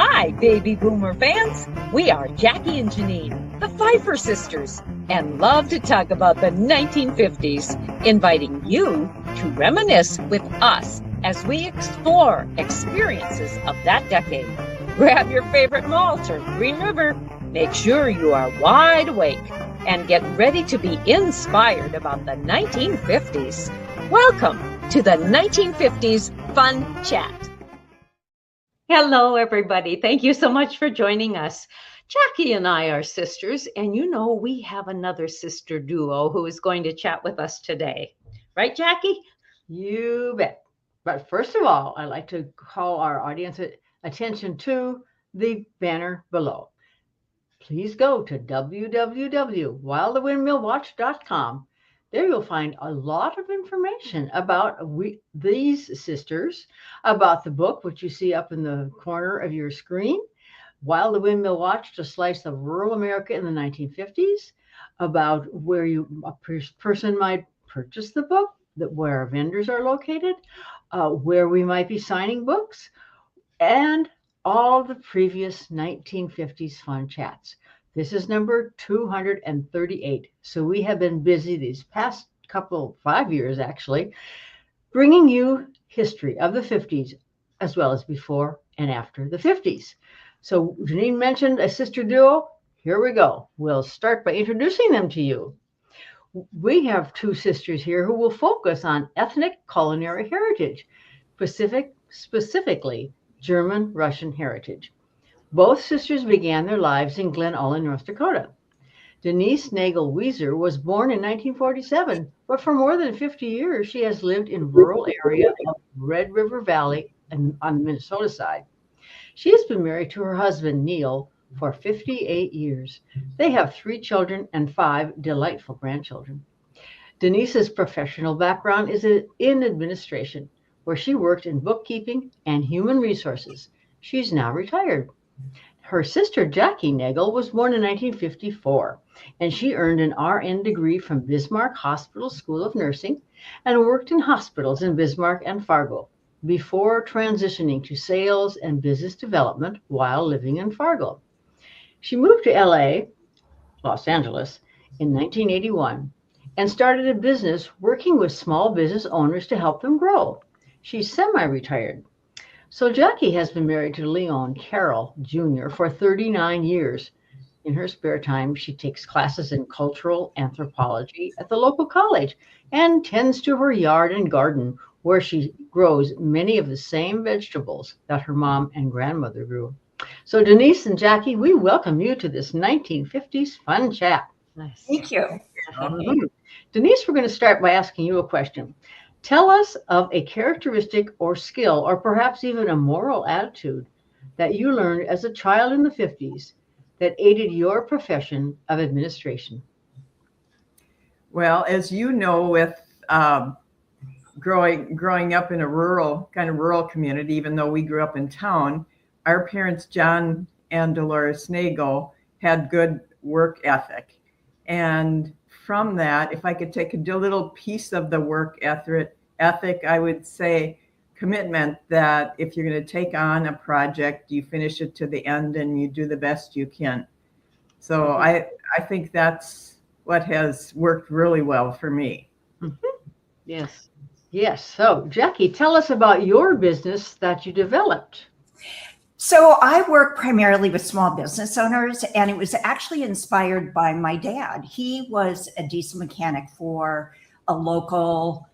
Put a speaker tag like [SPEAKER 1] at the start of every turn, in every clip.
[SPEAKER 1] Hi, baby boomer fans. We are Jackie and Janine, the Pfeiffer sisters, and love to talk about the 1950s, inviting you to reminisce with us as we explore experiences of that decade. Grab your favorite malt or Green River. Make sure you are wide awake and get ready to be inspired about the 1950s. Welcome to the 1950s Fun Chat. Hello, everybody. Thank you so much for joining us. Jackie and I are sisters, and you know we have another sister duo who is going to chat with us today. Right, Jackie?
[SPEAKER 2] You bet. But first of all, I'd like to call our audience attention to the banner below. Please go to www.whilethewindmillwatch.com. There you'll find a lot of information about these sisters, about the book, which you see up in the corner of your screen, While the Windmill Watched: A Slice of Rural America in the 1950s, about where a person might purchase the book, where our vendors are located, where we might be signing books, and all the previous 1950s fun chats. This is number 238. So we have been busy these past 5 years, actually, bringing you history of the 50s, as well as before and after the 50s. So Janine mentioned a sister duo. Here we go. We'll start by introducing them to you. We have two sisters here who will focus on ethnic culinary heritage, specifically German Russian heritage. Both sisters began their lives in Glen Ullin, North Dakota. Denice Nagel Wieser was born in 1947, but for more than 50 years, she has lived in rural area of Red River Valley on the Minnesota side. She has been married to her husband, Neil, for 58 years. They have 3 children and 5 delightful grandchildren. Denice's professional background is in administration, where she worked in bookkeeping and human resources. She's now retired. Her sister, Jackie Nagel, was born in 1954, and she earned an RN degree from Bismarck Hospital School of Nursing and worked in hospitals in Bismarck and Fargo before transitioning to sales and business development while living in Fargo. She moved to Los Angeles, in 1981 and started a business working with small business owners to help them grow. She's semi-retired. So Jackie has been married to Leon Carroll Jr. for 39 years. In her spare time, she takes classes in cultural anthropology at the local college and tends to her yard and garden, where she grows many of the same vegetables that her mom and grandmother grew. So Denice and Jackie, we welcome you to this 1950s fun chat.
[SPEAKER 3] Nice. Thank you.
[SPEAKER 2] Denice, we're going to start by asking you a question. Tell us of a characteristic or skill, or perhaps even a moral attitude that you learned as a child in the 50s that aided your profession of administration.
[SPEAKER 4] Well, as you know, with growing up in a rural community, even though we grew up in town, our parents, John and Dolores Nagel, had good work ethic. And from that, if I could take a little piece of the work ethic, I would say commitment, that if you're going to take on a project, you finish it to the end and you do the best you can. So I think that's what has worked really well for me.
[SPEAKER 2] Mm-hmm. Yes. So Jackie, tell us about your business that you developed.
[SPEAKER 3] So I work primarily with small business owners, and it was actually inspired by my dad. He was a diesel mechanic for a local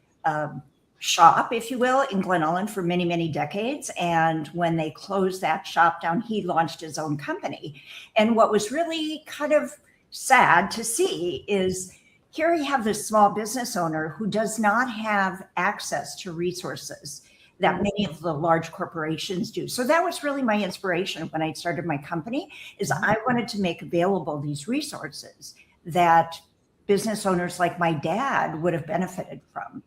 [SPEAKER 3] shop, if you will, in Glen Ullin for many, many decades. And when they closed that shop down, he launched his own company. And what was really kind of sad to see is here you have this small business owner who does not have access to resources that many of the large corporations do. So that was really my inspiration when I started my company, is I wanted to make available these resources that business owners like my dad would have benefited from.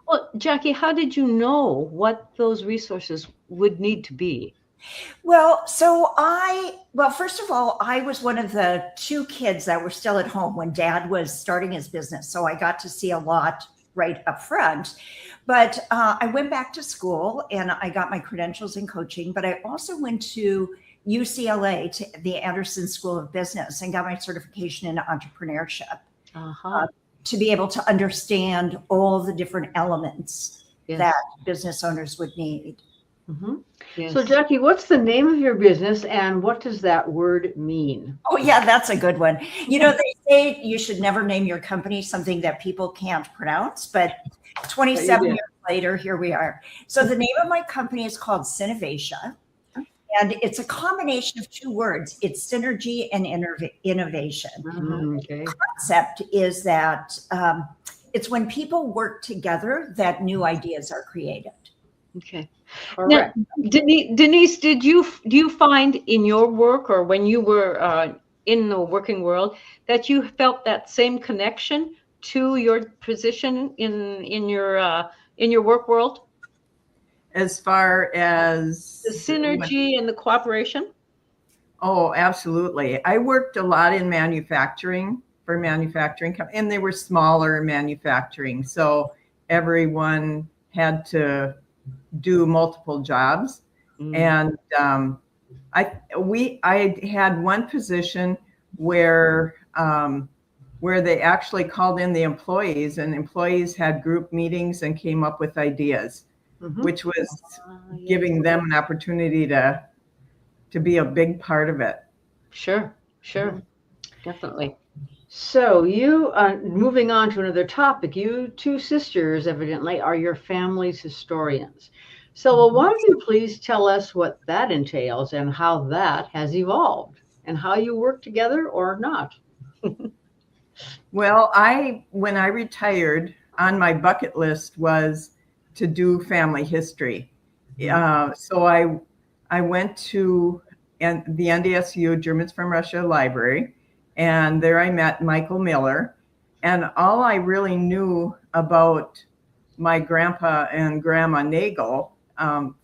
[SPEAKER 1] Well, Jackie, how did you know what those resources would need to be?
[SPEAKER 3] Well, first of all, I was one of the 2 kids that were still at home when Dad was starting his business. So I got to see a lot right up front. But I went back to school and I got my credentials in coaching, but I also went to UCLA to the Anderson School of Business and got my certification in entrepreneurship to be able to understand all the different elements that business owners would need.
[SPEAKER 2] Mm-hmm.
[SPEAKER 1] Yes.
[SPEAKER 2] So, Jackie, what's the name of your business and what does that word mean?
[SPEAKER 3] Oh, yeah, that's a good one. You know, they say you should never name your company something that people can't pronounce, but 27 years later, here we are. So the name of my company is called Synovatia, and it's a combination of two words. It's synergy and innovation.
[SPEAKER 2] Okay.
[SPEAKER 3] The concept is that it's when people work together that new ideas are created.
[SPEAKER 1] Okay.
[SPEAKER 2] Correct.
[SPEAKER 1] Now, Denice, do you find in your work or when you were in the working world that you felt that same connection to your position in your work world?
[SPEAKER 4] As far as
[SPEAKER 1] The synergy and the cooperation?
[SPEAKER 4] Oh, absolutely. I worked a lot in manufacturing for manufacturing, and they were smaller manufacturing. So everyone had to do multiple jobs. And I had one position where they actually called in the employees, and employees had group meetings and came up with ideas, which was giving them an opportunity to be a big part of it.
[SPEAKER 1] Sure, definitely.
[SPEAKER 2] So you, moving on to another topic, you two sisters evidently are your family's historians. So well, why don't you please tell us what that entails and how that has evolved and how you work together or not?
[SPEAKER 4] Well, when I retired, on my bucket list was to do family history. So I went to the NDSU, Germans from Russia Library, and there I met Michael Miller. And all I really knew about my grandpa and grandma Nagel,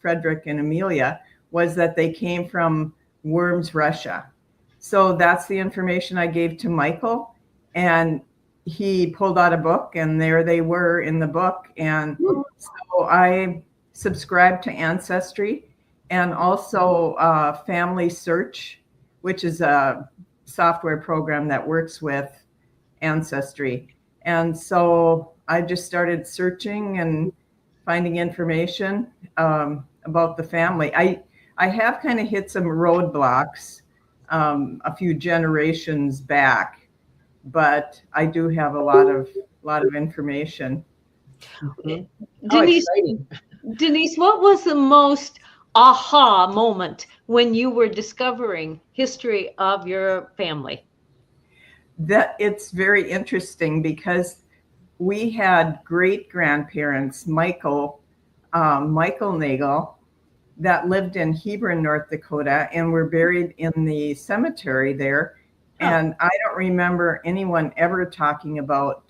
[SPEAKER 4] Frederick and Amelia, was that they came from Worms, Russia. So that's the information I gave to Michael. And he pulled out a book, and there they were in the book. And so I subscribed to Ancestry and also Family Search, which is a software program that works with Ancestry. And so I just started searching and finding information about the family. I have kind of hit some roadblocks a few generations back, but I do have a lot of information.
[SPEAKER 1] Denice, what was the most aha moment when you were discovering history of your family?
[SPEAKER 4] That it's very interesting because we had great grandparents, Michael Nagel, that lived in Hebron, North Dakota, and were buried in the cemetery there. And I don't remember anyone ever talking about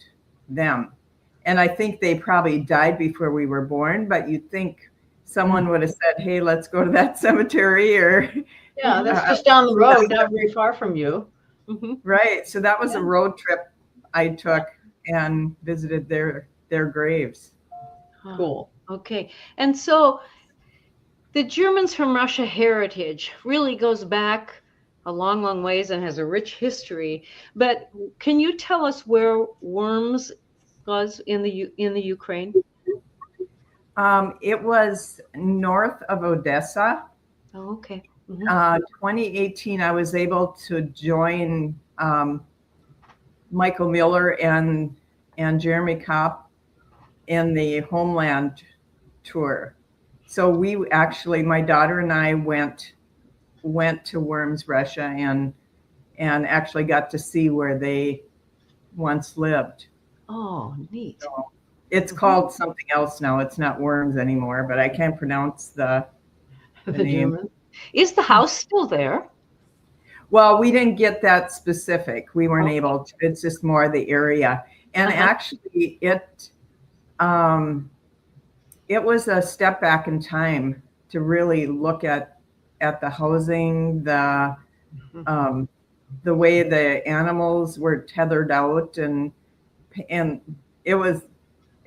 [SPEAKER 4] them. And I think they probably died before we were born, but you'd think someone would have said, hey, let's go to that cemetery, or
[SPEAKER 2] yeah, that's just down the road, not very far from you.
[SPEAKER 4] Right. So that was a road trip I took and visited their graves.
[SPEAKER 1] Cool. Okay. And so the Germans from Russia heritage really goes back a long, long ways and has a rich history. But can you tell us where Worms was in the Ukraine?
[SPEAKER 4] It was north of Odessa.
[SPEAKER 1] Oh, okay.
[SPEAKER 4] 2018, I was able to join Michael Miller and Jeremy Kopp in the Homeland tour. So we actually, my daughter and I went to Worms, Russia, and actually got to see where they once lived.
[SPEAKER 1] Oh, neat.
[SPEAKER 4] So it's called something else now. It's not Worms anymore, but I can't pronounce the name.
[SPEAKER 2] German.
[SPEAKER 1] Is the house still there?
[SPEAKER 4] Well, we didn't get that specific. We weren't able to. It's just more the area. And actually, it was a step back in time to really look at the housing, the way the animals were tethered out, and it was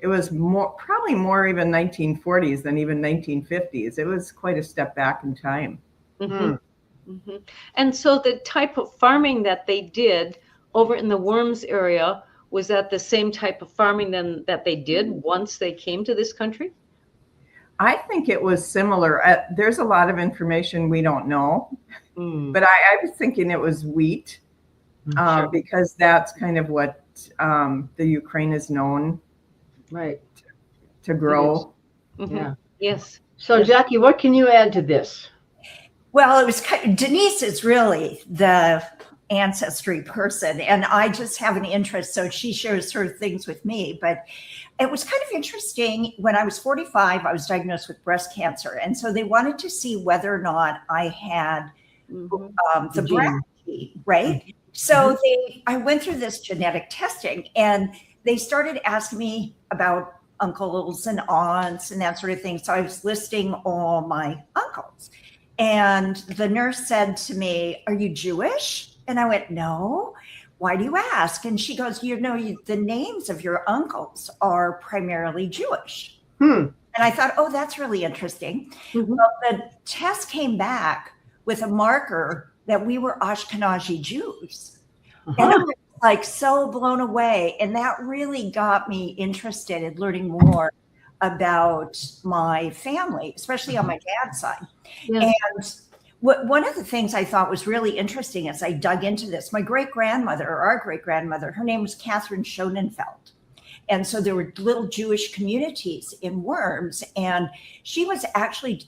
[SPEAKER 4] probably more even 1940s than even 1950s. It was quite a step back in time.
[SPEAKER 5] Mm-hmm. And so the type of farming that they did over in the Worms area, was that the same type of farming then that they did once they came to this country?
[SPEAKER 4] I think it was similar. There's a lot of information we don't know, but I was thinking it was wheat,
[SPEAKER 2] Sure.
[SPEAKER 4] because that's kind of what the Ukraine is known
[SPEAKER 2] Right.
[SPEAKER 4] to grow.
[SPEAKER 5] Mm-hmm.
[SPEAKER 2] Yeah.
[SPEAKER 5] Yes.
[SPEAKER 2] So,
[SPEAKER 5] Yes.
[SPEAKER 2] Jackie, what can you add to this?
[SPEAKER 3] Well, it was Denice is really the ancestry person, and I just have an interest, so she shares her things with me. But it was kind of interesting. When I was 45, I was diagnosed with breast cancer, and so they wanted to see whether or not I had the BRCA gene, right? So I went through this genetic testing, and they started asking me about uncles and aunts and that sort of thing. So I was listing all my uncles. And the nurse said to me, "Are you Jewish?" And I went, "No." "Why do you ask?" And she goes, the names of your uncles are primarily Jewish. And I thought, oh, that's really interesting. Well, the test came back with a marker that we were Ashkenazi Jews. And I was like so blown away. And that really got me interested in learning more about my family, especially on my dad's side.
[SPEAKER 5] Yes.
[SPEAKER 3] And one of the things I thought was really interesting as I dug into this, my great-grandmother, or our great-grandmother, her name was Catherine Schonenfeld. And so there were little Jewish communities in Worms, and she was actually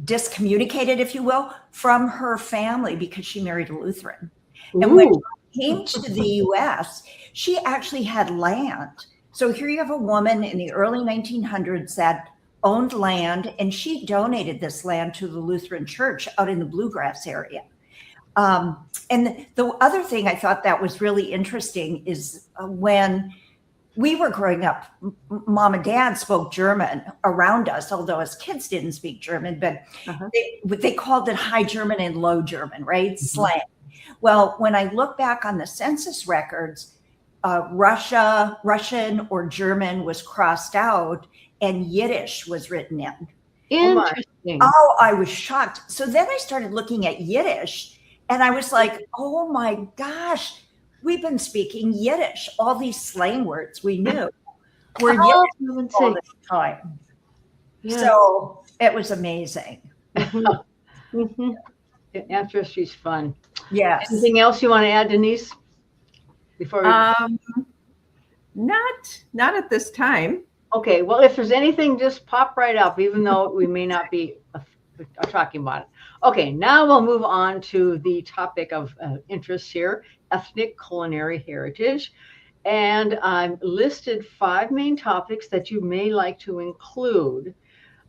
[SPEAKER 3] discommunicated, if you will, from her family because she married a Lutheran. And when she came to the US, she actually had land. So here you have a woman in the early 1900s that owned land, and she donated this land to the Lutheran Church out in the Bluegrass area. And the other thing I thought that was really interesting is when we were growing up, Mom and Dad spoke German around us, although as kids didn't speak German, but they called it High German and Low German, right? Slang. Well, when I look back on the census records, Russian or German was crossed out, and Yiddish was written in.
[SPEAKER 5] Interesting.
[SPEAKER 3] Oh, I was shocked. So then I started looking at Yiddish, and I was like, oh my gosh, we've been speaking Yiddish. All these slang words we knew were Yiddish all this time. Yeah. So it was amazing.
[SPEAKER 2] Ancestry's fun.
[SPEAKER 3] Yes.
[SPEAKER 2] Anything else you want to add, Denice? Before we...
[SPEAKER 4] Not at this time.
[SPEAKER 2] Okay, well, if there's anything, just pop right up, even though we may not be talking about it. Okay, now we'll move on to the topic of interest here, ethnic culinary heritage. And I've listed 5 main topics that you may like to include,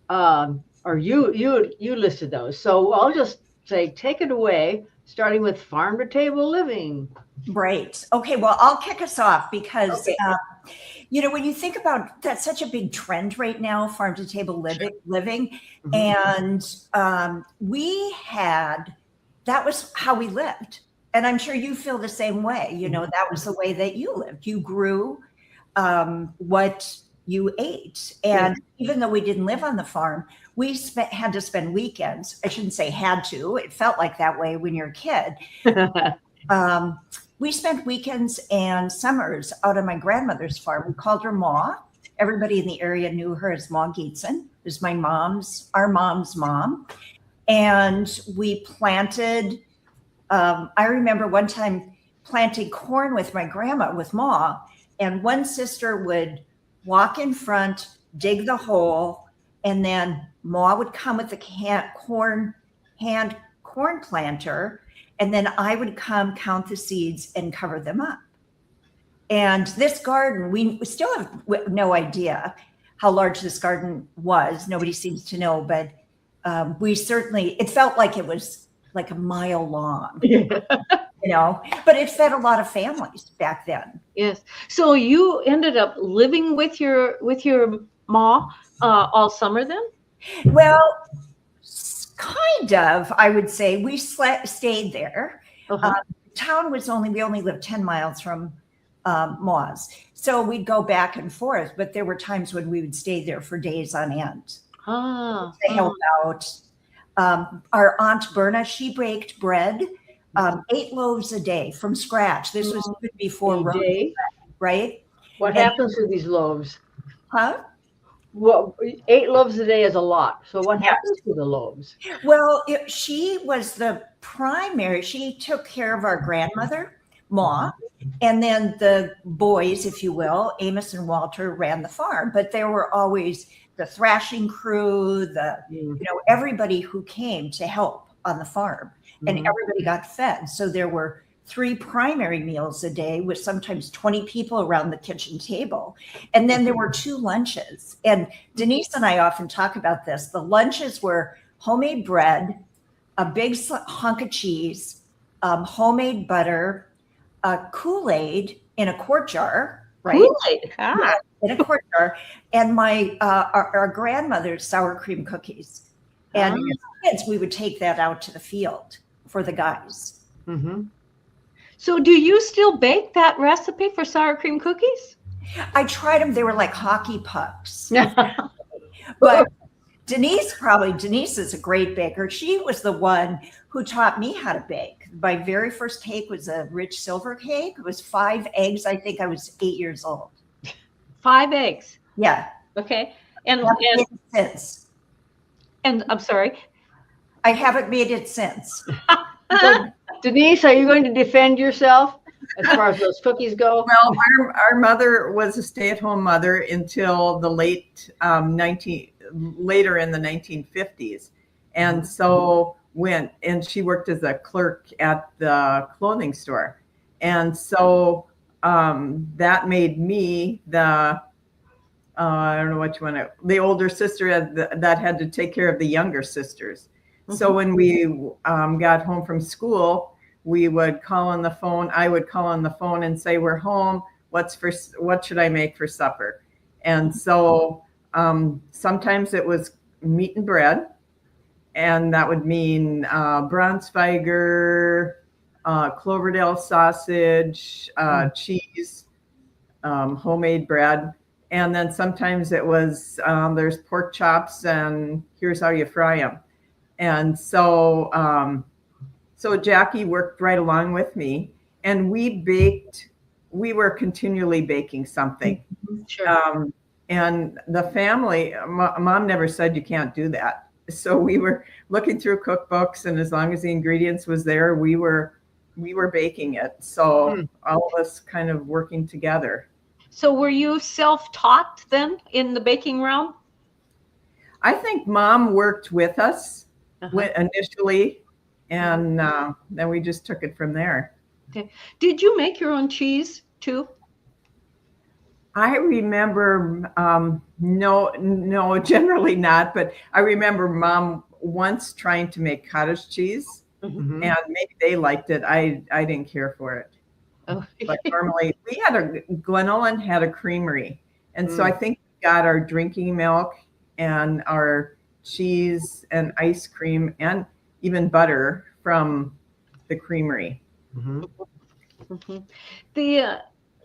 [SPEAKER 2] or you listed those. So I'll just say, take it away, starting with farm to table living.
[SPEAKER 3] Right. Okay, well, I'll kick us off because when you think about that's such a big trend right now, farm to table living. And that was how we lived. And I'm sure you feel the same way. That was the way that you lived. You grew what you ate. And even though we didn't live on the farm, we had to spend weekends. I shouldn't say had to. It felt like that way when you're a kid. We spent weekends and summers out on my grandmother's farm. We called her Ma. Everybody in the area knew her as Ma Gietzen. It was our mom's mom. And we planted, I remember one time planting corn with my grandma, with Ma, and one sister would walk in front, dig the hole, and then Ma would come with the hand corn planter, and then I would come count the seeds and cover them up. And this garden, we still have no idea how large this garden was. Nobody seems to know, but it felt like it was like a mile long, but it fed a lot of families back then.
[SPEAKER 5] Yes. So you ended up living with your Ma all summer then?
[SPEAKER 3] Well, kind of, I would say. We stayed there. Town was we only lived 10 miles from Ma's. So we'd go back and forth, but there were times when we would stay there for days on end. To help out. Our Aunt Berna, she baked bread, 8 loaves a day from scratch. This was even before
[SPEAKER 2] A
[SPEAKER 3] roast
[SPEAKER 2] day?
[SPEAKER 3] bread, right?
[SPEAKER 2] What
[SPEAKER 3] And-
[SPEAKER 2] happens to these loaves?
[SPEAKER 3] Huh?
[SPEAKER 2] Well, 8 loaves a day is a lot. So what happens to the loaves?
[SPEAKER 3] Well, she was the primary. She took care of our grandmother, Ma, and then the boys, if you will, Amos and Walter, ran the farm. But there were always the thrashing crew, everybody who came to help on the farm, and everybody got fed. So there were 3 primary meals a day with sometimes 20 people around the kitchen table. And then there were 2 lunches. And Denice and I often talk about this. The lunches were homemade bread, a big hunk of cheese, homemade butter, Kool-Aid in a quart jar, right?
[SPEAKER 5] Kool-Aid. Ah.
[SPEAKER 3] In a quart jar, and our grandmother's sour cream cookies. And as kids, we would take that out to the field for the guys.
[SPEAKER 2] Mm-hmm.
[SPEAKER 5] So do you still bake that recipe for sour cream cookies?
[SPEAKER 3] I tried them. They were like hockey pucks. But Denice is a great baker. She was the one who taught me how to bake. My very first cake was a rich silver cake. It was 5 eggs. I think I was 8 years old.
[SPEAKER 5] 5 eggs.
[SPEAKER 3] Yeah.
[SPEAKER 5] Okay. And
[SPEAKER 3] since.
[SPEAKER 5] And I'm sorry.
[SPEAKER 3] I haven't made it since.
[SPEAKER 2] So, Denice, are you going to defend yourself as far as those cookies go?
[SPEAKER 4] Well, our mother was a stay-at-home mother until the later in the 1950s, and so she worked as a clerk at the clothing store, and so that made me the I don't know what you want to, the older sister that had to take care of the younger sisters. So when we got home from school, we would call on the phone. I would call on the phone and say, "We're home. What should I make for supper?" And so sometimes it was meat and bread, and that would mean Braunschweiger, Cloverdale sausage, cheese, homemade bread. And then sometimes it was there's pork chops, and here's how you fry them. And so so Jackie worked right along with me, and we were continually baking something.
[SPEAKER 5] Sure.
[SPEAKER 4] And the family, Mom never said you can't do that. So we were looking through cookbooks, and as long as the ingredients was there, we were baking it. So all of us kind of working together.
[SPEAKER 5] So were you self-taught then in the baking realm?
[SPEAKER 4] I think Mom worked with us initially, and then we just took it from there.
[SPEAKER 5] Okay. Did you make your own cheese too?
[SPEAKER 4] I remember, no, generally not, but I remember Mom once trying to make cottage cheese, and maybe they liked it. I didn't care for it.
[SPEAKER 5] Oh.
[SPEAKER 4] But normally Glen Ullin had a creamery. And so I think we got our drinking milk and our cheese and ice cream and even butter from the creamery.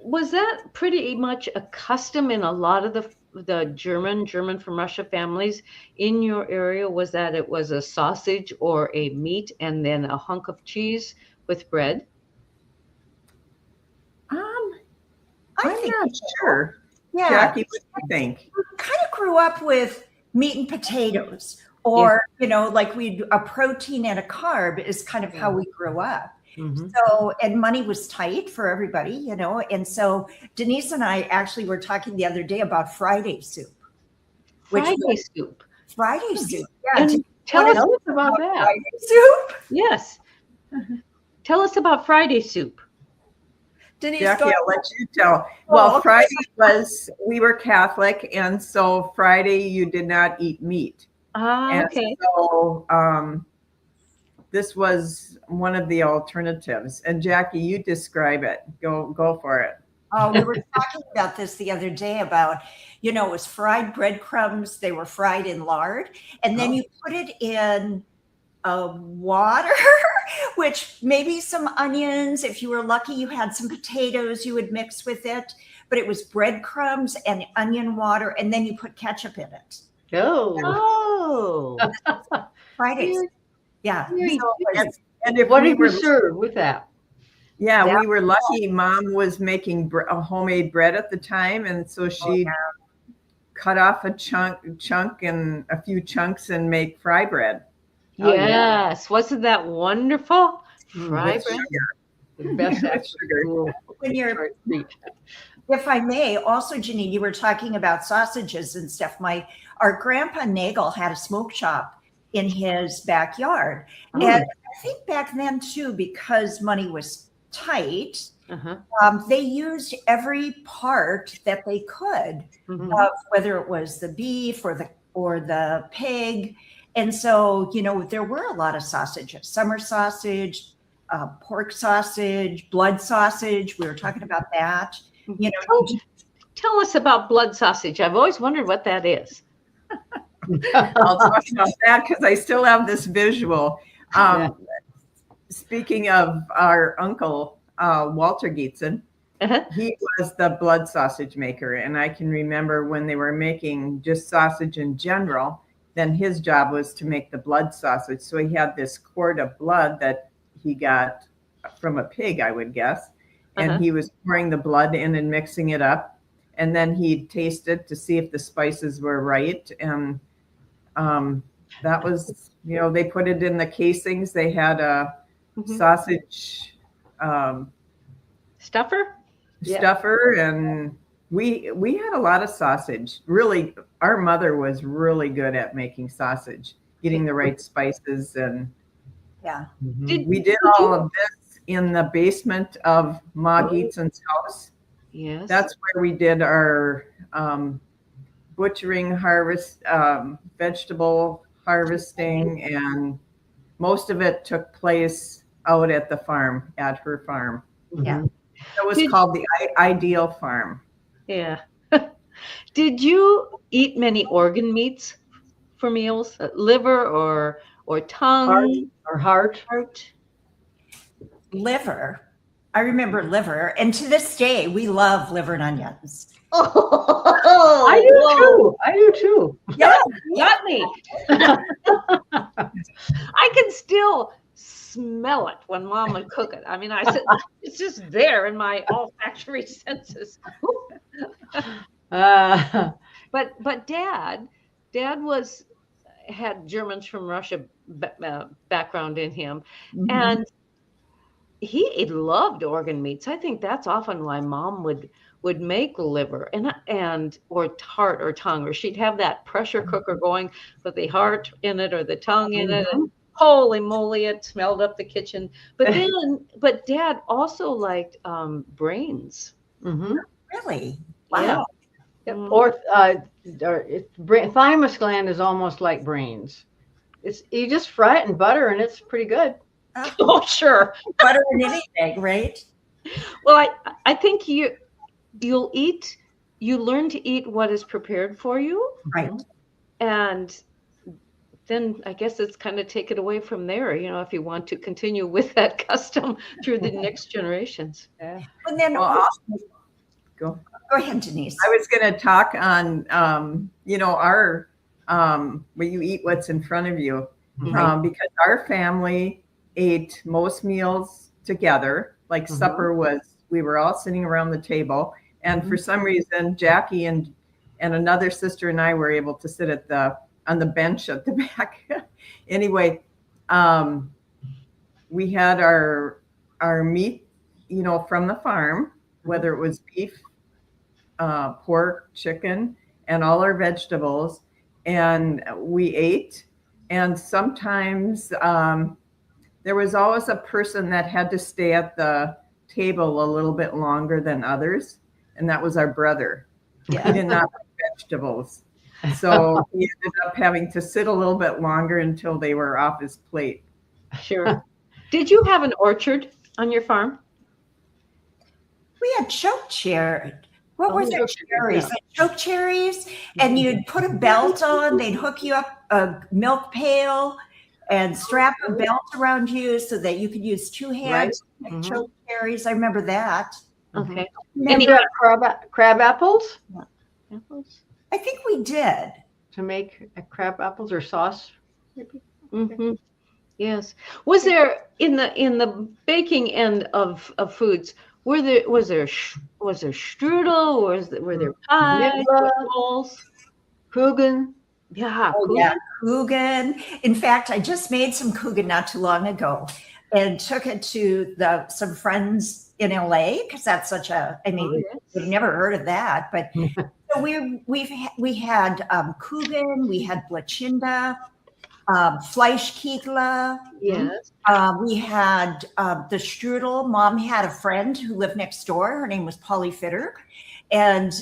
[SPEAKER 5] Was that pretty much a custom in a lot of the German from Russia families in your area? Was that it was a sausage or a meat and then a hunk of cheese with bread?
[SPEAKER 4] I'm not sure.
[SPEAKER 3] Yeah.
[SPEAKER 4] Jackie, what do you think?
[SPEAKER 3] We kind of grew up with meat and potatoes, or, like a protein and a carb is kind of how we grew up. So, and money was tight for everybody, and so Denice and I actually were talking the other day about Friday soup.
[SPEAKER 5] Friday soup.
[SPEAKER 3] Friday soup.
[SPEAKER 5] Yeah. And tell us about that.
[SPEAKER 3] Friday soup?
[SPEAKER 5] Yes. Tell us about Friday soup.
[SPEAKER 3] Denice,
[SPEAKER 4] Jackie, I'll let you tell. Well, Friday we were Catholic, and so Friday you did not eat meat.
[SPEAKER 5] Okay.
[SPEAKER 4] So this was one of the alternatives. And Jackie, you describe it. Go for it.
[SPEAKER 3] We were talking about this the other day about, it was fried breadcrumbs. They were fried in lard, and then you put it in water, which maybe some onions. If you were lucky, you had some potatoes you would mix with it, but it was breadcrumbs and onion water, and then you put ketchup in it.
[SPEAKER 2] Oh.
[SPEAKER 3] Fridays. Yeah.
[SPEAKER 5] Very
[SPEAKER 3] So it was-
[SPEAKER 4] And if
[SPEAKER 2] What
[SPEAKER 4] we
[SPEAKER 2] did
[SPEAKER 4] were,
[SPEAKER 2] you serve with that?
[SPEAKER 4] yeah,
[SPEAKER 3] That
[SPEAKER 4] we were lucky. Mom was making a homemade bread at the time, and so she cut off a chunk and a few chunks and make fry bread.
[SPEAKER 2] Oh, yeah.
[SPEAKER 5] Yes. Wasn't that wonderful? Fry
[SPEAKER 4] With
[SPEAKER 5] bread.
[SPEAKER 4] sugar.
[SPEAKER 2] The best
[SPEAKER 4] With
[SPEAKER 2] after
[SPEAKER 4] sugar.
[SPEAKER 2] school
[SPEAKER 3] when you're,
[SPEAKER 2] treat.
[SPEAKER 3] if I may, also Janine, you were talking about sausages and stuff. Our grandpa Nagel had a smoke shop in his backyard.
[SPEAKER 2] Oh.
[SPEAKER 3] And I think back then too, because money was tight,
[SPEAKER 5] Uh-huh.
[SPEAKER 3] they used every part that they could,
[SPEAKER 5] Mhm.
[SPEAKER 3] of whether it was the beef or the pig. And so, there were a lot of sausages, summer sausage, pork sausage, blood sausage. We were talking about that.
[SPEAKER 5] Tell us about blood sausage. I've always wondered what that is.
[SPEAKER 4] I'll talk about that because I still have this visual.
[SPEAKER 2] Yeah.
[SPEAKER 4] Speaking of our uncle, Walter Gietzen,
[SPEAKER 5] Uh-huh.
[SPEAKER 4] he was the blood sausage maker. And I can remember when they were making just sausage in general, then his job was to make the blood sausage. So he had this quart of blood that he got from a pig, I would guess. And
[SPEAKER 5] Uh-huh.
[SPEAKER 4] he was pouring the blood in and mixing it up. And then he'd taste it to see if the spices were right. And that was, they put it in the casings. They had a
[SPEAKER 5] Mhm.
[SPEAKER 4] sausage
[SPEAKER 5] Stuffer?
[SPEAKER 2] Yeah.
[SPEAKER 4] stuffer, and we had a lot of sausage. Really, our mother was really good at making sausage, getting the right spices, and
[SPEAKER 3] Yeah.
[SPEAKER 4] we did all of this in the basement of Ma Gietzen's house.
[SPEAKER 5] Yes.
[SPEAKER 4] That's where we did our butchering, harvest, vegetable harvesting, and most of it took place out at the farm, at her farm.
[SPEAKER 3] Yeah.
[SPEAKER 4] It was called the Ideal Farm.
[SPEAKER 5] Yeah. Did you eat many organ meats for meals? Liver or tongue?
[SPEAKER 2] Heart.
[SPEAKER 5] Heart?
[SPEAKER 3] Liver. I remember liver. And to this day, we love liver and onions.
[SPEAKER 2] I do too.
[SPEAKER 3] Yeah.
[SPEAKER 5] Got me. I can still smell it when Mom would cook it. I mean, I said it's just there in my olfactory senses. But Dad had Germans from Russia background in him,
[SPEAKER 3] Mhm.
[SPEAKER 5] and he loved organ meats. I think that's often why Mom would make liver and or heart or tongue, or she'd have that pressure cooker going with the heart in it or the tongue in it. And holy moly, it smelled up the kitchen. But Dad also liked brains.
[SPEAKER 2] Mm-hmm.
[SPEAKER 3] Really?
[SPEAKER 5] Yeah.
[SPEAKER 3] Wow.
[SPEAKER 2] Or thymus gland is almost like brains. You just fry it in butter and it's pretty good.
[SPEAKER 5] Oh, sure.
[SPEAKER 3] Butter and anything, right?
[SPEAKER 5] Well, I think you learn to eat what is prepared for you.
[SPEAKER 3] Right.
[SPEAKER 5] And then I guess it's kind of take it away from there, if you want to continue with that custom through the next generations.
[SPEAKER 2] Yeah.
[SPEAKER 3] And then
[SPEAKER 4] Go
[SPEAKER 3] ahead, Denise.
[SPEAKER 4] I was going to talk on, our, where you eat what's in front of you, because our family ate most meals together. Like supper we were all sitting around the table. And for some reason, Jackie and another sister and I were able to sit on the bench at the back. Anyway, we had our meat, from the farm, whether it was beef, pork, chicken, and all our vegetables. And we ate. And sometimes there was always a person that had to stay at the table a little bit longer than others. And that was our brother.
[SPEAKER 3] Yeah.
[SPEAKER 4] He did not like vegetables. So he ended up having to sit a little bit longer until they were off his plate.
[SPEAKER 5] Sure. Did you have an orchard on your farm?
[SPEAKER 3] We had choke cherry. What were the
[SPEAKER 2] choke
[SPEAKER 3] cherries?
[SPEAKER 2] cherries,
[SPEAKER 3] Like choke cherries, and you'd put a belt on. They'd hook you up a milk pail and strap a belt around you so that you could use two hands to pick choke cherries. I remember that.
[SPEAKER 5] Okay.
[SPEAKER 2] And you have crab apples
[SPEAKER 5] Apples?
[SPEAKER 3] I think we did.
[SPEAKER 2] to make crab apples or sauce. Maybe.
[SPEAKER 5] Mm-hmm. Yes. Was there in the baking end of foods? Was there strudel? Were there pies?
[SPEAKER 2] Nibla,
[SPEAKER 5] Rolls?
[SPEAKER 2] kuchen.
[SPEAKER 5] Yeah,
[SPEAKER 3] Oh, yeah, kuchen. In fact, I just made some kuchen not too long ago and took it to some friends in LA because that's such a, I mean, we've never heard of that. But so we had kuchen, we had blachinda, Fleischkegel.
[SPEAKER 5] Yes.
[SPEAKER 3] We had the strudel. Mom had a friend who lived next door. Her name was Polly Fitter. And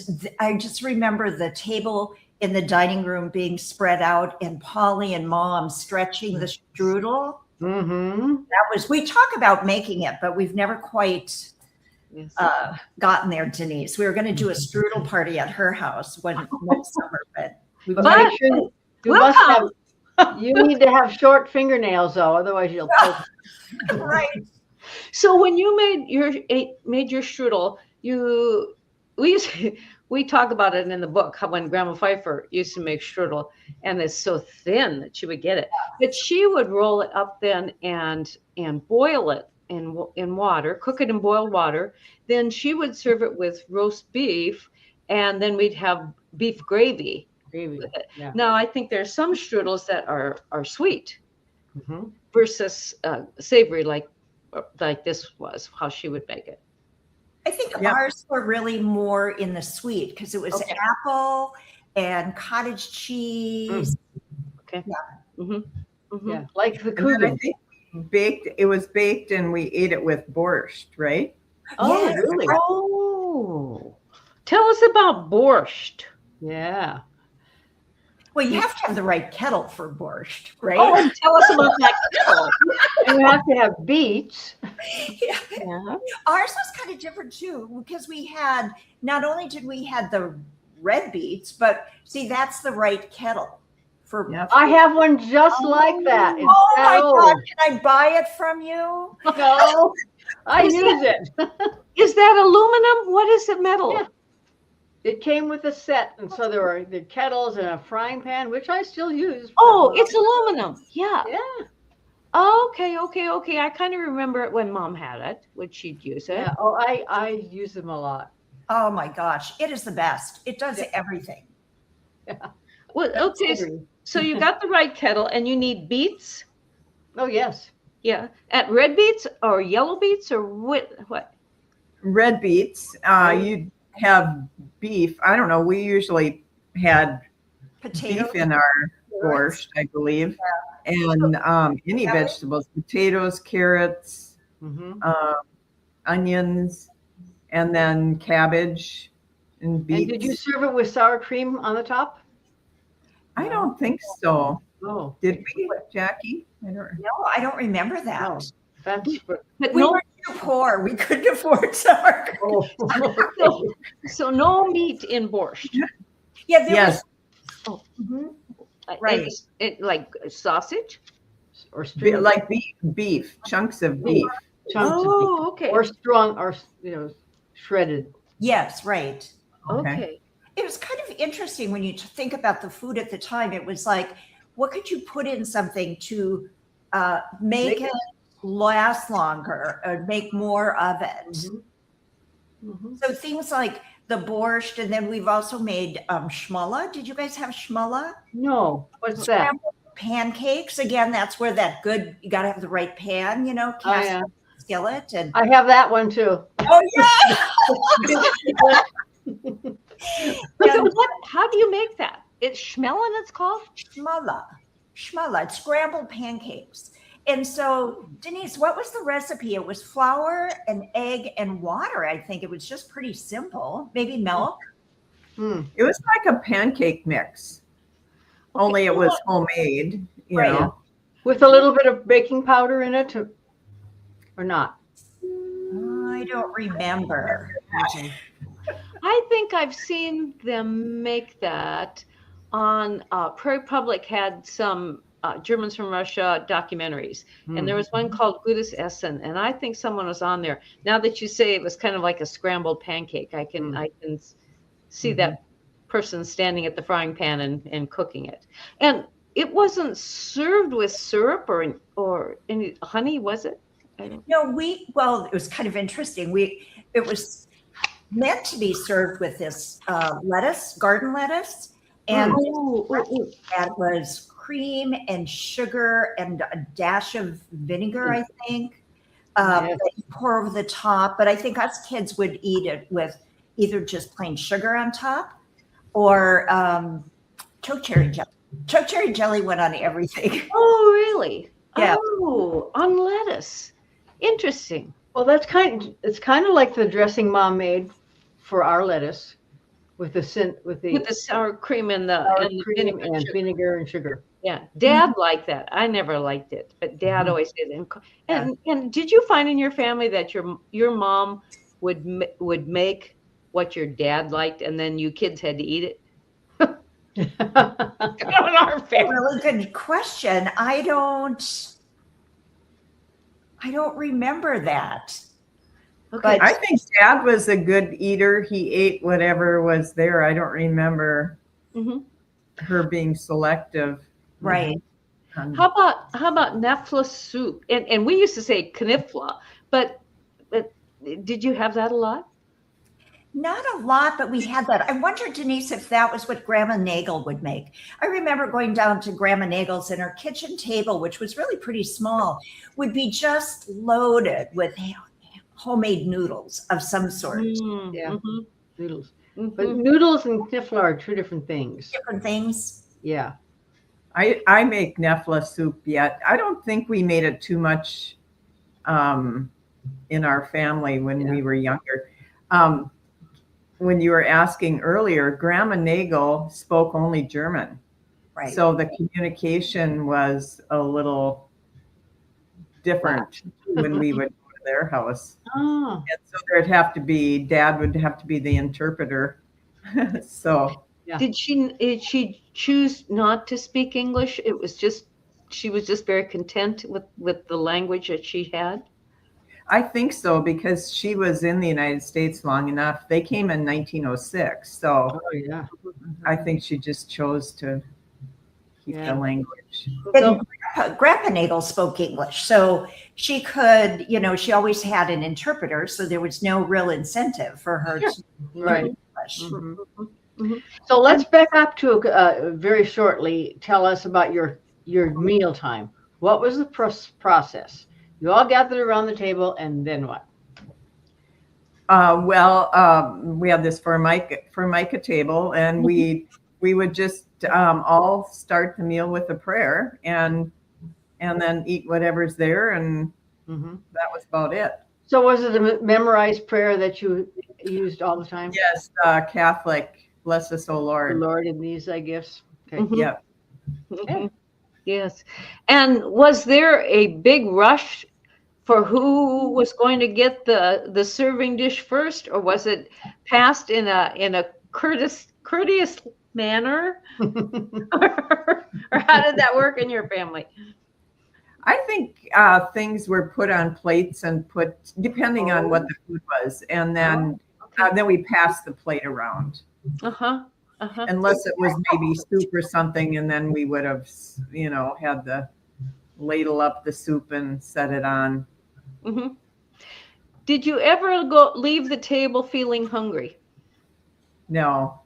[SPEAKER 3] I just remember the table in the dining room being spread out and Polly and Mom stretching the strudel.
[SPEAKER 2] Mm-hmm.
[SPEAKER 3] We talk about making it, but we've never quite gotten there, Denise. We were going to do a strudel party at her house next summer, but
[SPEAKER 2] make sure you need to have short fingernails though, otherwise you'll poke.
[SPEAKER 3] Right.
[SPEAKER 5] So when you made your strudel, we talk about it in the book how when Grandma Pfeiffer used to make strudel, and it's so thin that she would get it, but she would roll it up then and boil it in water, cook it in boiled water. Then she would serve it with roast beef, and then we'd have beef gravy.
[SPEAKER 2] Yeah.
[SPEAKER 5] Now I think there's some strudels that are sweet
[SPEAKER 2] Mm-hmm.
[SPEAKER 5] versus savory, like this was how she would make it.
[SPEAKER 3] I think ours were really more in the sweet because it was apple and cottage cheese.
[SPEAKER 5] Okay.
[SPEAKER 3] Yeah.
[SPEAKER 5] Mm-hmm. Mm-hmm.
[SPEAKER 2] Yeah, like the
[SPEAKER 4] And then I
[SPEAKER 2] kuchen.
[SPEAKER 4] think it was baked and we ate it with borscht, right?
[SPEAKER 5] Oh,
[SPEAKER 3] Yes.
[SPEAKER 5] really? Oh, tell us about borscht.
[SPEAKER 2] Yeah.
[SPEAKER 3] Well, you have to have the right kettle for borscht, right?
[SPEAKER 5] Oh, and tell us about that kettle.
[SPEAKER 2] And you have to have beets.
[SPEAKER 3] Yeah.
[SPEAKER 5] Yeah.
[SPEAKER 3] Ours was kind of different too because we had not only did we had the red beets, but see that's the right kettle for.
[SPEAKER 4] Yep.
[SPEAKER 2] I have one just like that. It's
[SPEAKER 3] Oh my
[SPEAKER 2] old.
[SPEAKER 3] God! Can I buy it from you?
[SPEAKER 2] No, I use it.
[SPEAKER 5] Is that aluminum? What is it metal?
[SPEAKER 2] Yeah. It came with a set, and so there were the kettles and a frying pan, which I still use.
[SPEAKER 5] Oh, it's aluminum. Yeah.
[SPEAKER 2] Yeah.
[SPEAKER 5] Okay. I kind of remember it when Mom had it, when she'd use it.
[SPEAKER 2] Yeah. Oh, I use them a lot.
[SPEAKER 3] Oh my gosh, it is the best. It does everything.
[SPEAKER 2] Yeah.
[SPEAKER 5] Well, okay. So you got the right kettle, and you need beets.
[SPEAKER 2] Oh yes.
[SPEAKER 5] Yeah. At red beets or yellow beets or what?
[SPEAKER 4] Red beets. You have beef. I don't know. We usually had
[SPEAKER 3] Potato.
[SPEAKER 4] beef in our borscht, I believe, and any vegetables, potatoes, carrots,
[SPEAKER 2] Mm-hmm.
[SPEAKER 4] onions, and then cabbage and beets.
[SPEAKER 2] And did you serve it with sour cream on the top?
[SPEAKER 4] I don't think so.
[SPEAKER 2] Oh,
[SPEAKER 4] Did we, Jackie? I don't.
[SPEAKER 3] No, I don't remember that.
[SPEAKER 2] no. That's
[SPEAKER 5] But
[SPEAKER 3] We
[SPEAKER 5] no,
[SPEAKER 3] were too poor. We couldn't afford sour cream.
[SPEAKER 2] oh.
[SPEAKER 5] so no meat in borscht.
[SPEAKER 3] Yeah, there
[SPEAKER 4] Yes.
[SPEAKER 3] Mhm.
[SPEAKER 5] Right. It like sausage.
[SPEAKER 2] Or string,
[SPEAKER 4] Like beef, chunks of beef.
[SPEAKER 2] chunks of beef.
[SPEAKER 5] Oh, okay.
[SPEAKER 2] Or strong, or shredded.
[SPEAKER 3] Yes, right.
[SPEAKER 5] Okay.
[SPEAKER 3] It was kind of interesting when you think about the food at the time. It was like, what could you put in something to make it last longer or make more of it?
[SPEAKER 2] Mm-hmm. Mm-hmm.
[SPEAKER 3] So things like the borscht, and then we've also made schmulla. Did you guys have schmulla?
[SPEAKER 2] No, what's that?
[SPEAKER 3] Scrambled pancakes. Again, that's where you got to have the right pan,
[SPEAKER 2] Oh,
[SPEAKER 3] cast
[SPEAKER 2] yeah.
[SPEAKER 3] skillet. And
[SPEAKER 2] I have that one too.
[SPEAKER 3] oh yeah.
[SPEAKER 5] So how do you make that? It's schmelling, it's called?
[SPEAKER 3] Schmulla. It's scrambled pancakes. And so, Denise, what was the recipe? It was flour and egg and water. I think it was just pretty simple. Maybe milk.
[SPEAKER 4] It was like a pancake mix, only it was homemade, you
[SPEAKER 3] Right.
[SPEAKER 4] know.
[SPEAKER 2] With a little bit of baking powder in it, or not?
[SPEAKER 3] I don't remember.
[SPEAKER 5] I think I've seen them make that on Prairie Public had some Germans from Russia documentaries, and there was one called Gutes Essen, and I think someone was on there. Now that you say it was kind of like a scrambled pancake, I can see that person standing at the frying pan and cooking it. And it wasn't served with syrup or any honey, was it? I don't.
[SPEAKER 3] No, well, it was kind of interesting. It was meant to be served with this lettuce, garden lettuce, and that was cream and sugar and a dash of vinegar, I think, that you pour over the top. But I think us kids would eat it with either just plain sugar on top or choke cherry jelly. Choke cherry jelly went on everything.
[SPEAKER 5] Oh, really?
[SPEAKER 3] Yeah.
[SPEAKER 5] Oh, on lettuce. Interesting.
[SPEAKER 2] Well, it's kind of like the dressing Mom made for our lettuce with the
[SPEAKER 5] sour cream and the
[SPEAKER 2] vinegar and sugar.
[SPEAKER 5] Yeah, Dad liked that. I never liked it, but Dad always did. And did you find in your family that your mom would make what your dad liked, and then you kids had to eat it?
[SPEAKER 3] Really good question. I don't remember that.
[SPEAKER 5] Okay.
[SPEAKER 3] But
[SPEAKER 4] I think Dad was a good eater. He ate whatever was there. I don't remember her being selective.
[SPEAKER 3] right.
[SPEAKER 5] How about Nefla soup? And we used to say knifla, but did you have that a lot?
[SPEAKER 3] Not a lot, but we had that. I wonder, Denice, if that was what Grandma Nagel would make. I remember going down to Grandma Nagel's, and her kitchen table, which was really pretty small, would be just loaded with homemade noodles of some sort.
[SPEAKER 2] Yeah, noodles. But noodles and knifla are two different things.
[SPEAKER 3] Different things.
[SPEAKER 2] Yeah.
[SPEAKER 4] I make Nefla soup yet. I don't think we made it too much in our family when we were younger. When you were asking earlier, Grandma Nagel spoke only German.
[SPEAKER 3] Right.
[SPEAKER 4] So the communication was a little different when we would go to their house.
[SPEAKER 2] Oh.
[SPEAKER 4] And so Dad would have to be the interpreter. So
[SPEAKER 5] Yeah. Did she choose not to speak English? She was just very content with the language that she had?
[SPEAKER 4] I think so, because she was in the United States long enough. They came in 1906. So I think she just chose to keep the language.
[SPEAKER 3] And Grandpa Nagel spoke English, so she could, she always had an interpreter, so there was no real incentive for her to learn English.
[SPEAKER 2] So let's back up to very shortly. Tell us about your mealtime. What was the process? You all gathered around the table, and then what?
[SPEAKER 4] We had this Formica table, and we would just all start the meal with a prayer, and then eat whatever's there, and that was about it.
[SPEAKER 2] So was it a memorized prayer that you used all the time?
[SPEAKER 4] Yes, Catholic. Bless us, O Lord.
[SPEAKER 2] The Lord in these thy gifts. Okay.
[SPEAKER 4] Yeah.
[SPEAKER 2] Okay.
[SPEAKER 5] Yes. And was there a big rush for who was going to get the serving dish first, or was it passed in a courteous manner? Or how did that work in your family?
[SPEAKER 4] I think things were put on plates and put depending on what the food was, and then we passed the plate around. Unless it was maybe soup or something, and then we would have, had the ladle up the soup and set it on.
[SPEAKER 5] Did you ever leave the table feeling hungry?
[SPEAKER 4] No.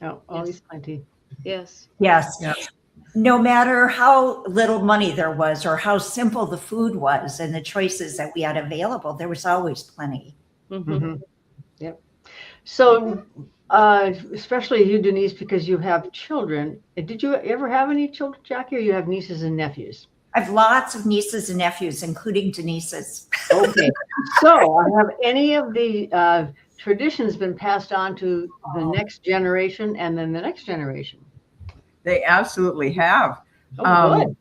[SPEAKER 2] No, always plenty.
[SPEAKER 5] Yes.
[SPEAKER 3] Yes.
[SPEAKER 4] Yeah.
[SPEAKER 3] No matter how little money there was or how simple the food was and the choices that we had available, there was always plenty.
[SPEAKER 2] Yep. So, especially you, Denice, because you have children. Did you ever have any children, Jackie, or you have nieces and nephews?
[SPEAKER 3] I have lots of nieces and nephews, including Denice's.
[SPEAKER 2] Okay. So, have any of the traditions been passed on to the next generation and then the next generation?
[SPEAKER 4] They absolutely have.
[SPEAKER 2] Good.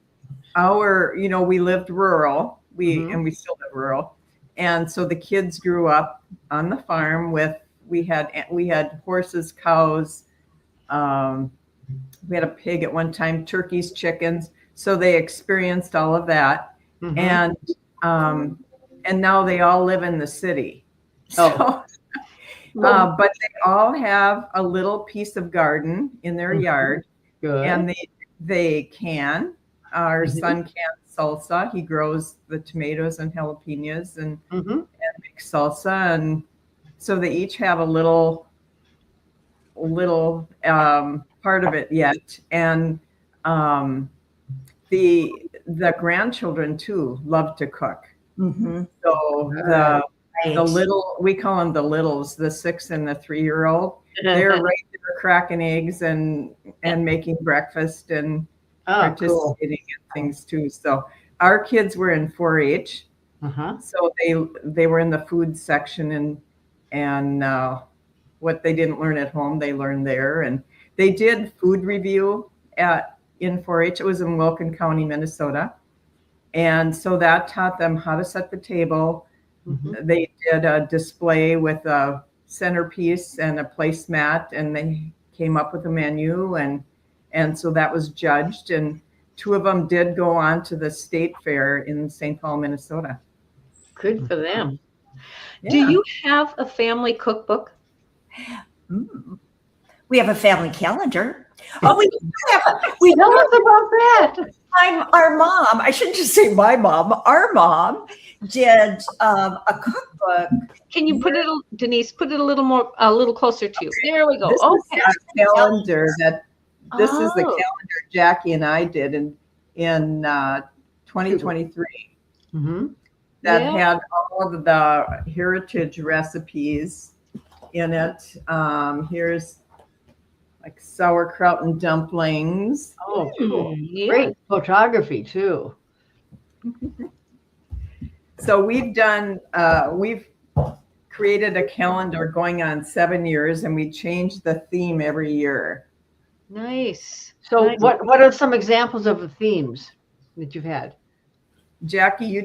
[SPEAKER 4] We lived rural. And we still live rural. And so the kids grew up on the farm we had horses, cows. We had a pig at one time, turkeys, chickens. So they experienced all of that. And now they all live in the city. So But they all have a little piece of garden in their yard,
[SPEAKER 2] Good.
[SPEAKER 4] and they can. Our son cans salsa. He grows the tomatoes and jalapenos and makes salsa, and so they each have a little part of it yet. And the grandchildren too love to cook. So the little, we call them the littles, the 6 and the 3-year-old. They're right there cracking eggs and making breakfast and participating in things too. So our kids were in 4-H, so they were in the food section, and what they didn't learn at home, they learned there. And they did food review in 4-H. It was in Wilkin County, Minnesota. And so that taught them how to set the table. They did a display with a centerpiece and a placemat, and they came up with a menu, and so that was judged. And 2 of them did go on to the state fair in St. Paul, Minnesota.
[SPEAKER 5] Good for them.
[SPEAKER 4] Yeah.
[SPEAKER 5] Do you have a family cookbook?
[SPEAKER 3] We have a family calendar.
[SPEAKER 5] Oh, we tell us about that.
[SPEAKER 3] Our mom, I shouldn't just say my mom, our mom did a cookbook.
[SPEAKER 5] Can you put it, Denice, put it a little closer to you? There we go.
[SPEAKER 4] This
[SPEAKER 5] Okay.
[SPEAKER 4] is a calendar this is the calendar Jackie and I did in 2023 that had all of the heritage recipes in it. Here's like sauerkraut and dumplings.
[SPEAKER 2] Oh, cool. Great photography too.
[SPEAKER 4] So we've created a calendar going on 7 years, and we change the theme every year.
[SPEAKER 5] Nice.
[SPEAKER 2] So
[SPEAKER 5] nice.
[SPEAKER 2] What are some examples of the themes that you've had?
[SPEAKER 4] Jackie, you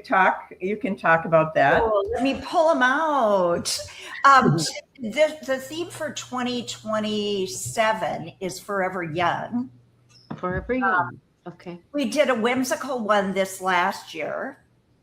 [SPEAKER 4] can talk about that.
[SPEAKER 3] Oh, let me pull them out. The theme for 2027 is Forever Young.
[SPEAKER 5] Forever Young. Okay.
[SPEAKER 3] We did a whimsical one this last year.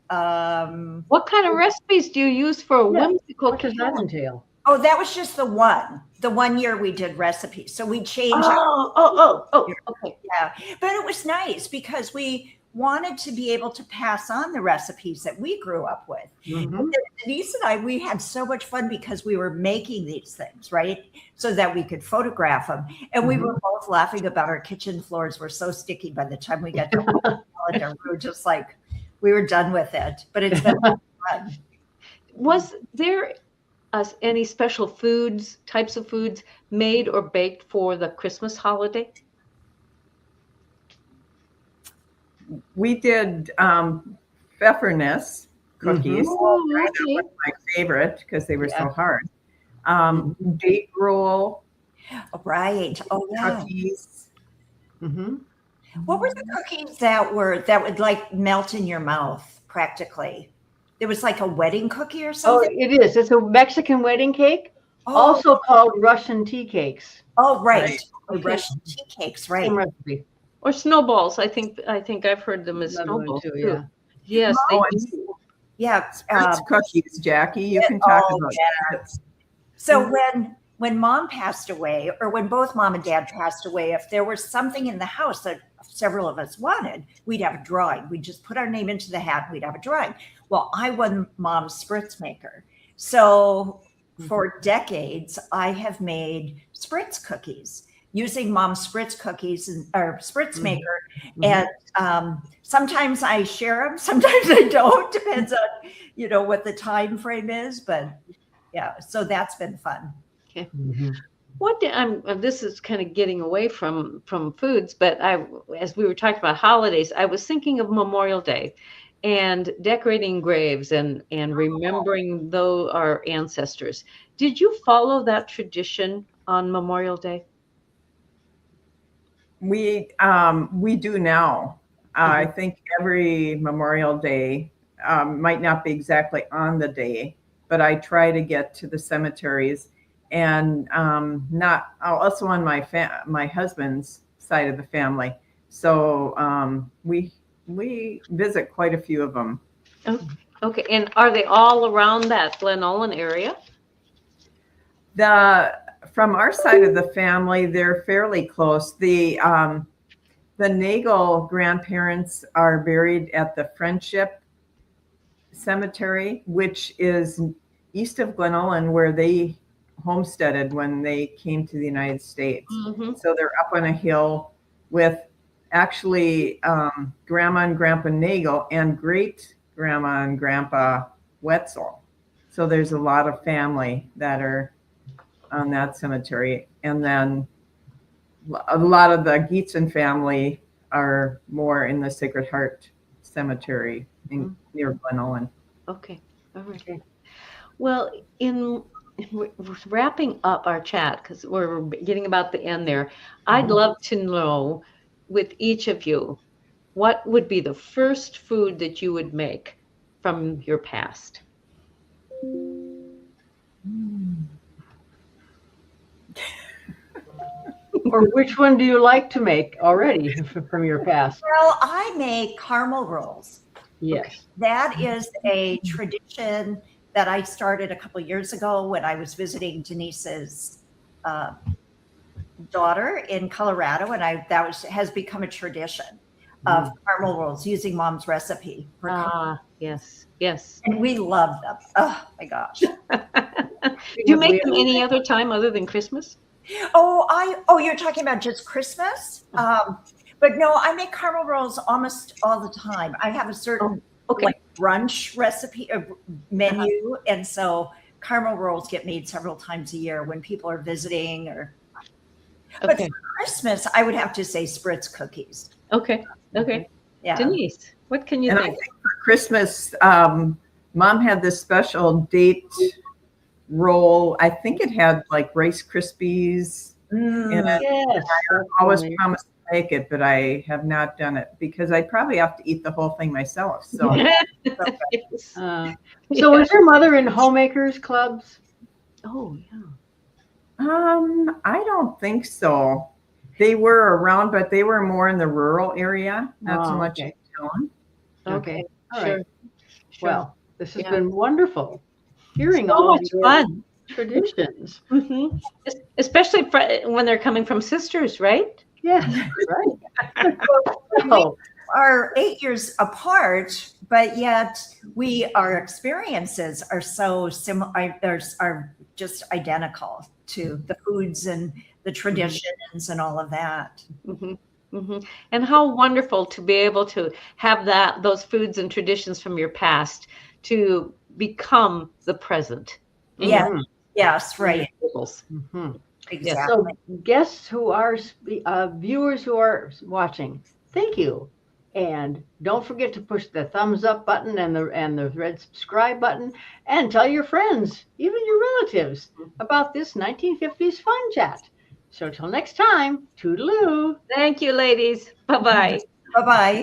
[SPEAKER 5] What kind of recipes do you use for a whimsical?
[SPEAKER 2] What does that entail?
[SPEAKER 3] Oh, that was just the one year we did recipes. So we changed.
[SPEAKER 5] Okay.
[SPEAKER 3] Yeah. But it was nice because we wanted to be able to pass on the recipes that we grew up with. Denice and I, we had so much fun because we were making these things, right? So that we could photograph them. And we were both laughing about our kitchen floors were so sticky by the time we got to the calendar. We were just like, we were done with it. But it's been fun.
[SPEAKER 5] Was there any special types of foods made or baked for the Christmas holiday?
[SPEAKER 4] We did pfeffernuss cookies. That was my favorite because they were so hard. Date roll.
[SPEAKER 3] Right. Oh, yeah.
[SPEAKER 4] Cookies.
[SPEAKER 3] What were the cookies that would like melt in your mouth practically? It was like a wedding cookie or something?
[SPEAKER 2] Oh, it is. It's a Mexican wedding cake, also called Russian tea cakes.
[SPEAKER 3] Oh, right. Russian tea cakes, right.
[SPEAKER 2] Same recipe.
[SPEAKER 5] Or snowballs. I think I've heard them as snowballs too.
[SPEAKER 2] Yeah.
[SPEAKER 5] Yes.
[SPEAKER 3] Yeah.
[SPEAKER 4] Cookies, Jackie. You can talk about that.
[SPEAKER 3] So when mom passed away, or when both mom and dad passed away, if there was something in the house that several of us wanted, we'd have a drawing. We'd just put our name into the hat and we'd have a drawing. Well, I won mom's spritz maker. So for decades, I have made spritz cookies using mom's spritz cookies or spritz maker. And sometimes I share them, sometimes I don't, depends on, what the time frame is, but yeah, so that's been fun.
[SPEAKER 5] Okay. This is kind of getting away from foods, but as we were talking about holidays, I was thinking of Memorial Day and decorating graves and remembering our ancestors. Did you follow that tradition on Memorial Day?
[SPEAKER 4] We do now. I think every Memorial Day might not be exactly on the day, but I try to get to the cemeteries, and also on my husband's side of the family. So we visit quite a few of them.
[SPEAKER 5] Okay, and are they all around that Glen Ullin area?
[SPEAKER 4] From our side of the family, they're fairly close. The Nagel grandparents are buried at the Friendship Cemetery, which is east of Glen Ullin, where they homesteaded when they came to the United States.
[SPEAKER 5] Mm-hmm.
[SPEAKER 4] So they're up on a hill with actually Grandma and Grandpa Nagel and great Grandma and Grandpa Wetzel. So there's a lot of family that are on that cemetery. And then a lot of the Gietzen family are more in the Sacred Heart Cemetery near Glen Ullin.
[SPEAKER 5] Okay. All right. Okay. Well, in wrapping up our chat, because we're getting about the end there, I'd love to know with each of you, what would be the first food that you would make from your past?
[SPEAKER 2] Or which one do you like to make already from your past?
[SPEAKER 3] Well, I make caramel rolls.
[SPEAKER 2] Yes.
[SPEAKER 3] That is a tradition that I started a couple of years ago when I was visiting Denice's daughter in Colorado, and has become a tradition of caramel rolls using Mom's recipe.
[SPEAKER 5] Yes, yes.
[SPEAKER 3] And we love them. Oh my gosh.
[SPEAKER 5] Do you make them any other time other than Christmas?
[SPEAKER 3] Oh, you're talking about just Christmas? But no, I make caramel rolls almost all the time. I have a certain like brunch recipe menu, and so caramel rolls get made several times a year when people are visiting. But for Christmas, I would have to say Spritz cookies.
[SPEAKER 5] Okay. Yeah. Denice, what can you think?
[SPEAKER 4] I think for Christmas, Mom had this special date roll. I think it had like Rice Krispies in it.
[SPEAKER 2] Yes.
[SPEAKER 4] I always promised to make it, but I have not done it because I probably have to eat the whole thing myself. So,
[SPEAKER 2] so was your mother in homemakers clubs?
[SPEAKER 5] Oh, yeah.
[SPEAKER 4] I don't think so. They were around, but they were more in the rural area, not so much in town.
[SPEAKER 2] Okay. All
[SPEAKER 5] Sure.
[SPEAKER 2] right. Well, this has been wonderful. Hearing
[SPEAKER 5] So
[SPEAKER 2] all
[SPEAKER 5] much
[SPEAKER 2] of your
[SPEAKER 5] fun.
[SPEAKER 2] traditions.
[SPEAKER 5] Mm-hmm. Especially when they're coming from sisters, right?
[SPEAKER 2] Yes, right.
[SPEAKER 3] We are 8 years apart, but yet our experiences are so similar. Are just identical to the foods and the traditions and all of that.
[SPEAKER 5] Mm-hmm. Mm-hmm. And how wonderful to be able to have those foods and traditions from your past to become the present.
[SPEAKER 3] Yeah. Mm-hmm. Yes, right.
[SPEAKER 2] Mm-hmm.
[SPEAKER 3] Exactly.
[SPEAKER 2] So guests who are viewers who are watching, thank you. And don't forget to push the thumbs up button and the red subscribe button, and tell your friends, even your relatives, about this 1950s fun chat. So till next time, toodaloo.
[SPEAKER 5] Thank you, ladies. Bye-bye.
[SPEAKER 3] Bye-bye.